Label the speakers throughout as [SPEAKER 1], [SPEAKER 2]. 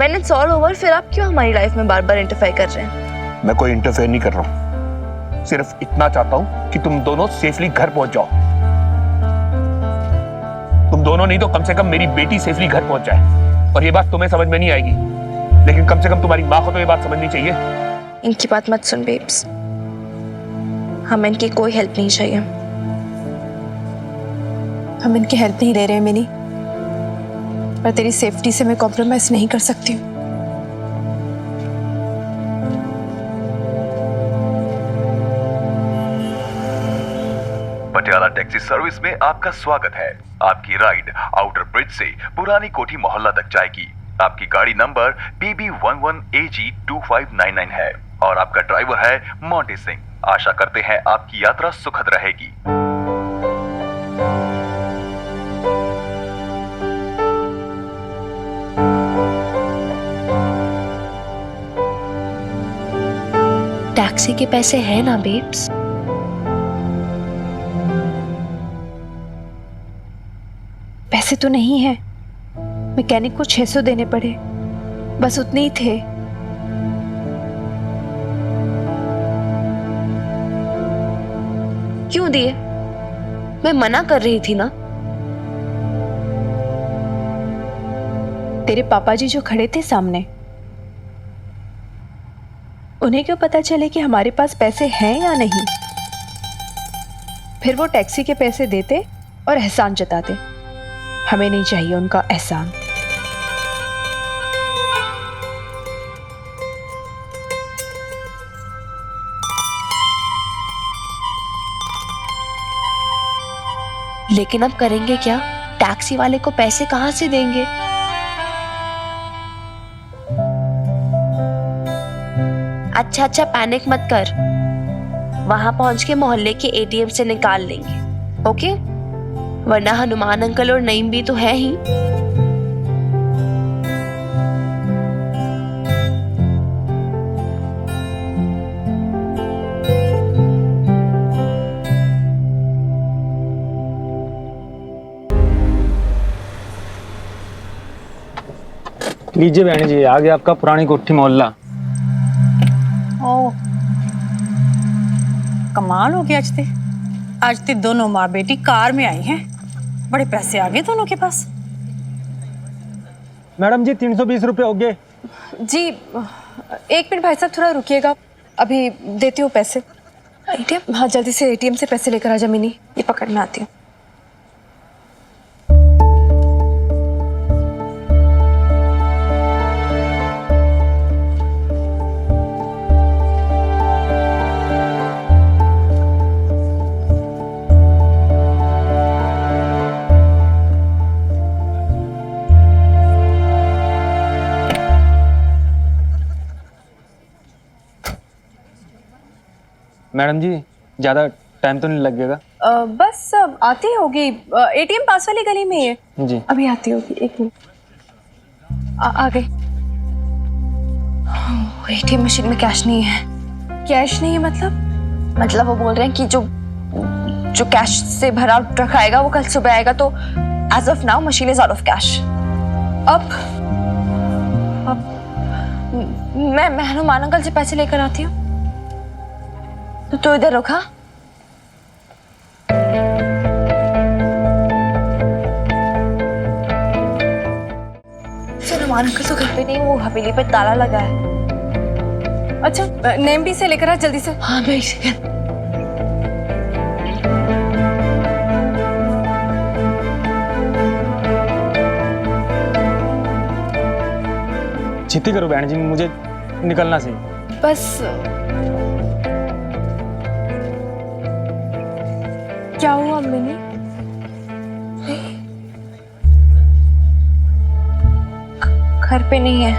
[SPEAKER 1] When it's all over, फिर आप क्यों हमारी लाइफ में बार बार इंटरफेयर कर रहे हैं?
[SPEAKER 2] मैं कोई इंटरफेयर नहीं कर रहा हूँ, सिर्फ इतना चाहता हूँ कि तुम दोनों सेफली घर पहुंच जाओ। तुम दोनों नहीं तो कम से कम मेरी बेटी सेफली घर पहुंच जाए। और ये बात तुम्हें समझ में नहीं आएगी, लेकिन कम से कम तुम्हारी माँ को तो ये बात समझनी चाहिए।
[SPEAKER 1] इनकी बात मत सुन बेब्स, हमें इनकी कोई हेल्प नहीं चाहिए।
[SPEAKER 3] हम इनकी हेल्प नहीं ले रहे हैं मिनी, पर तेरी सेफ्टी से मैं कॉम्प्रोमाइज नहीं कर सकती हूँ।
[SPEAKER 4] पटियाला टैक्सी सर्विस में आपका स्वागत है। आपकी राइड आउटर ब्रिज से पुरानी कोठी मोहल्ला तक जाएगी। आपकी गाड़ी नंबर PB11AG2599 है और आपका ड्राइवर है मोंटी सिंह। आशा करते हैं आपकी यात्रा सुखद रहेगी।
[SPEAKER 1] टैक्सी के पैसे हैं ना बेब्स?
[SPEAKER 3] पैसे तो नहीं है, मैकेनिक को 600 देने पड़े, बस उतने ही थे।
[SPEAKER 1] क्यों दिए? मैं मना कर रही थी ना।
[SPEAKER 3] तेरे पापा जी जो खड़े थे सामने, उन्हें क्यों पता चले कि हमारे पास पैसे हैं या नहीं? फिर वो टैक्सी के पैसे देते और एहसान जताते। हमें नहीं चाहिए उनका एहसान।
[SPEAKER 1] लेकिन अब करेंगे क्या? टैक्सी वाले को पैसे कहां से देंगे? अच्छा पैनिक मत कर, वहां पहुंच के मोहल्ले के एटीएम से निकाल लेंगे, ओके? वरना हनुमान अंकल और नईम भी तो है ही।
[SPEAKER 5] लीजिए बहन जी, आ गया आपका पुरानी कोठी मोहल्ला।
[SPEAKER 6] ओ कमाल हो गया। आज ते दोनों माँ बेटी कार में आई हैं। बड़े पैसे आ गए दोनों के पास।
[SPEAKER 5] मैडम जी 320 रुपये हो गए।
[SPEAKER 3] जी एक मिनट भाई साहब, थोड़ा रुकिएगा, अभी देती हूँ पैसे। एटीएम? हाँ जल्दी से एटीएम से पैसे लेकर आ जा मिनी, ये पकड़ में आती हूँ।
[SPEAKER 5] मैडम जी ज़्यादा टाइम तो नहीं लगेगा?
[SPEAKER 3] बस आती होगी, एटीएम पास वाली गली में ही है
[SPEAKER 5] जी।
[SPEAKER 3] अभी आती होगी, एक मिनट। आ गई। एटीएम मशीन में कैश नहीं है। कैश नहीं है मतलब
[SPEAKER 1] वो बोल रहे हैं कि जो कैश से भरा ट्रक आएगा वो कल सुबह आएगा, तो as of now machine is out of cash. अब मैं हनुमान अंकल से पैसे लेकर आती हूँ। तो इधर रुका। हनुमान अंकल तो घर पे नहीं, वो हवेली पे ताला लगा है।
[SPEAKER 3] अच्छा नेम भी से लेकर आ जल्दी से।
[SPEAKER 1] हाँ मैं एक सेकंड।
[SPEAKER 5] छेती करो बहन जी, मुझे निकलना सही।
[SPEAKER 3] बस क्या हुआ मिनी?
[SPEAKER 1] घर पे नहीं है।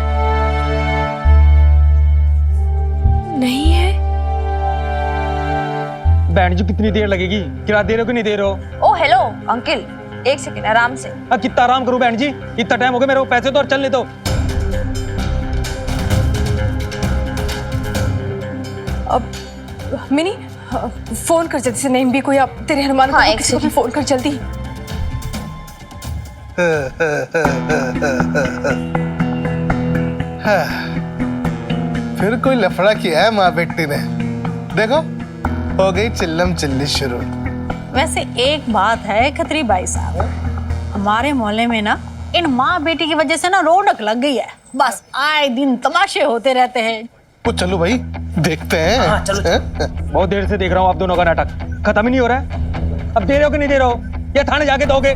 [SPEAKER 3] नहीं है?
[SPEAKER 5] बहन जी कितनी देर लगेगी? किराया दे रहे हो कि नहीं दे रहे हो?
[SPEAKER 1] ओ हेलो अंकल, एक सेकंड आराम से।
[SPEAKER 5] कितना आराम करूं बहन जी, इतना टाइम हो गया, मेरे को पैसे तो और चलने दो।
[SPEAKER 3] अब मिनी फोन कर जल्दी से, नेम भी कोई आप तेरे हनुमान
[SPEAKER 1] हाँ,
[SPEAKER 3] को किसी को भी फोन कर जल्दी।
[SPEAKER 7] हाँ, फिर कोई लफड़ा किया है माँ बेटी ने। देखो हो गई चिल्लम चिल्ली शुरू।
[SPEAKER 6] वैसे एक बात है खत्री भाई साहब, हमारे मोहल्ले में ना इन माँ बेटी की वजह से ना रौनक लग गई है। बस आए दिन तमाशे होते रहते हैं।
[SPEAKER 7] तो चलो भाई देखते हैं।
[SPEAKER 5] हाँ, चलो। बहुत देर से देख रहा हूँ आप दोनों का नाटक, खत्म ही नहीं हो रहा है। अब दे रहे हो कि नहीं दे रहे हो, या थाने जाके दोगे?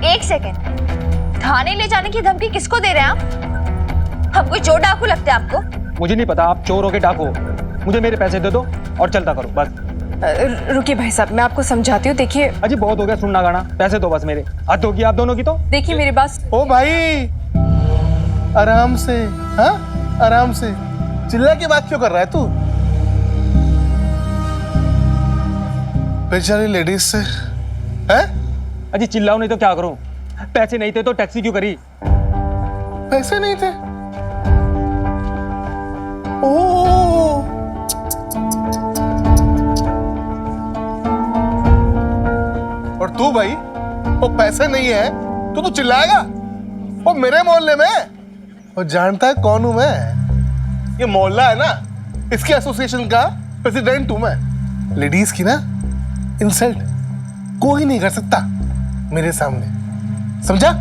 [SPEAKER 1] एक सेकेंड, थाने ले जाने की धमकी किसको दे रहे हैं आप? हम कोई चोर डाकू लगते हैं आपको?
[SPEAKER 5] मुझे नहीं पता, आप चोर हो के डाकू हो। मुझे मेरे पैसे दे दो और चलता करो बस।
[SPEAKER 3] रुकिए भाई साहब, मैं आपको समझाती हूँ। देखिए
[SPEAKER 5] अजी बहुत हो गया सुनना गाना, पैसे दो बस मेरे। हद होगी आप दोनों की तो।
[SPEAKER 3] देखिए मेरी बात।
[SPEAKER 7] ओ भाई आराम से, हाँ आराम से। चिल्ला के बात क्यों कर रहा है तू? बेचारी लेडीज से हैं?
[SPEAKER 5] अजी चिल्लाओ नहीं तो क्या करूं? पैसे नहीं थे तो टैक्सी क्यों करी?
[SPEAKER 7] पैसे नहीं थे? ओ और तू भाई, वो पैसे नहीं है तो तू चिल्लाएगा? वो मेरे मोहल्ले में, वो जानता है कौन हूं मैं? ये मोहल्ला है ना, इसके एसोसिएशन का प्रेसिडेंट हूं मैं। लेडीज की ना इंसल्ट कोई नहीं कर सकता मेरे सामने, समझा?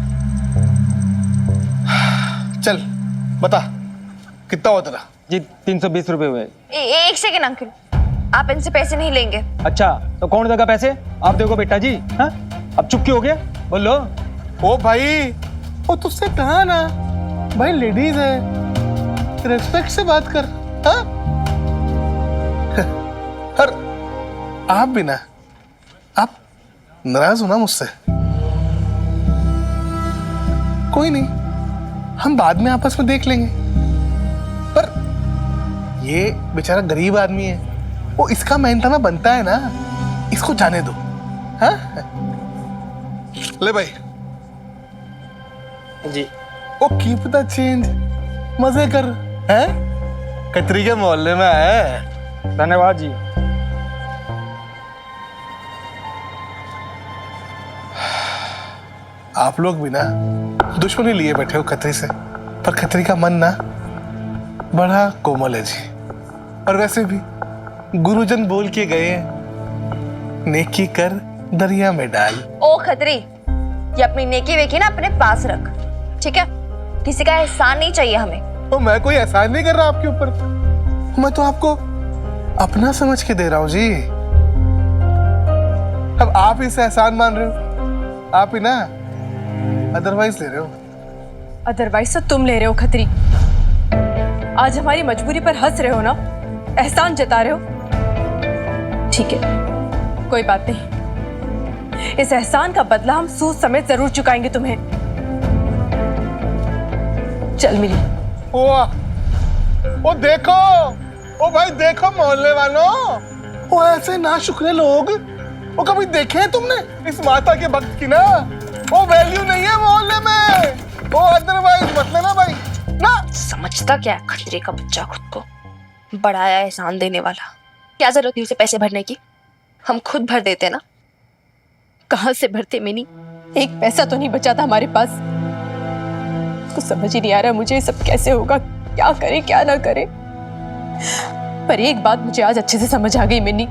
[SPEAKER 7] चल बता कितना हुआ तेरा?
[SPEAKER 5] जी 320 रुपए हुए।
[SPEAKER 1] एक सेकेंड अंकल, आप इनसे पैसे नहीं लेंगे।
[SPEAKER 5] अच्छा तो कौन देगा पैसे? आप देखो बेटा जी। हाँ अब चुप क्यों हो गया, बोलो।
[SPEAKER 7] ओ भाई, वो तुझसे कहा ना भाई, लेडीज है, रिस्पेक्ट से बात कर। हाँ और आप भी ना, आप नाराज हो ना मुझसे? कोई नहीं, हम बाद में आपस में देख लेंगे। पर ये बेचारा गरीब आदमी है, वो इसका मेहनताना बनता है ना, इसको जाने दो। हाँ ले भाई
[SPEAKER 5] जी।
[SPEAKER 7] ओ कीप द चेंज, मजे कर। हैं? कतरी के मोहल्ले में है।
[SPEAKER 5] धन्यवाद जी।
[SPEAKER 7] आप लोग भी ना दुश्मनी लिए बैठे हो खतरी से, पर खतरी का मन ना बड़ा कोमल है जी। और वैसे भी गुरुजन बोल के गए हैं, नेकी कर दरिया में डाल।
[SPEAKER 1] ओ खतरी, ये अपनी नेकी वेकी ना अपने पास रख, ठीक है? किसी का एहसान नहीं चाहिए हमें।
[SPEAKER 7] तो मैं कोई एहसान नहीं कर रहा आपके ऊपर, मैं तो आपको अपना समझ के दे रहा हूं जी। अब आप इसे एहसान मान रहे हो, आप ही ना अदरवाइज ले रहे हो।
[SPEAKER 3] अदरवाइज तो तुम ले रहे हो खतरी। आज हमारी मजबूरी पर हंस रहे हो ना, एहसान जता रहे हो। ठीक है कोई बात नहीं, इस एहसान का बदला हम सूद समेत जरूर चुकाएंगे तुम्हें। चल मिली।
[SPEAKER 7] ओ देखो, ओ भाई देखो मोहल्ले वालों, वो ऐसे नाशुक्रे लोग वो कभी देखे हैं तुमने? इस माता के भक्त की ना वो वैल्यू नहीं है मोहल्ले में। वो अदरवाइज मत लेना भाई ना।
[SPEAKER 1] समझता क्या है खतरे का बच्चा खुद को, बढ़ाया एहसान देने वाला। क्या जरूरत थी उसे पैसे भरने की? हम खुद भर देते ना। कहाँ से भरते मिनी?
[SPEAKER 3] एक पैसा तो नहीं बचा था हमारे पास। कुछ समझ ही नहीं आ रहा मुझे सब कैसे होगा, क्या करे क्या ना करे। पर एक बात मुझे आज अच्छे से समझ आ गई मिनी,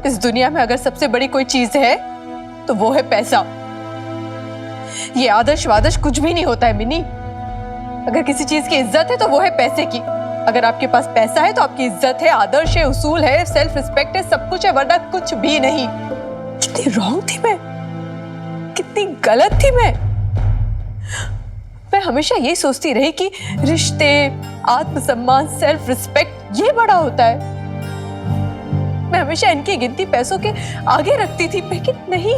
[SPEAKER 3] इस दुनिया में अगर सबसे बड़ी कोई चीज है तो वो है पैसा। ये आदर्श वादर्श कुछ भी नहीं होता है मिनी। अगर किसी चीज की इज्जत है तो वो है पैसे की। अगर आपके पास पैसा है तो आपकी इज्जत है, आदर्श है, उसूल है, सेल्फ रिस्पेक्ट है, सब कुछ है, वरना कुछ भी नहीं। कितनी रॉन्ग थी मैं, कितनी गलत थी मैं हमेशा यही सोचती रही कि रिश्ते, आत्मसम्मान, सेल्फ रिस्पेक्ट ये बड़ा होता है। मैं हमेशा इनकी गिनती पैसों के आगे रखती थी, लेकिन नहीं।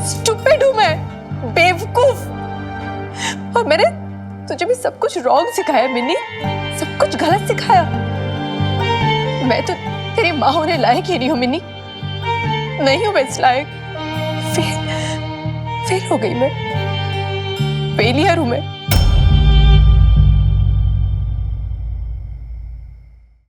[SPEAKER 3] स्टूपिड हूं मैं, बेवकूफ। और मैंने तुझे भी सब कुछ रॉन्ग सिखाया मिनी, सब कुछ गलत सिखाया। मैं तो तेरी माँ होने लायक ही नहीं हूं मिनी, नहीं हूं मैं इस लायक। फेल हो गई मैं, फेलियर हूं मैं।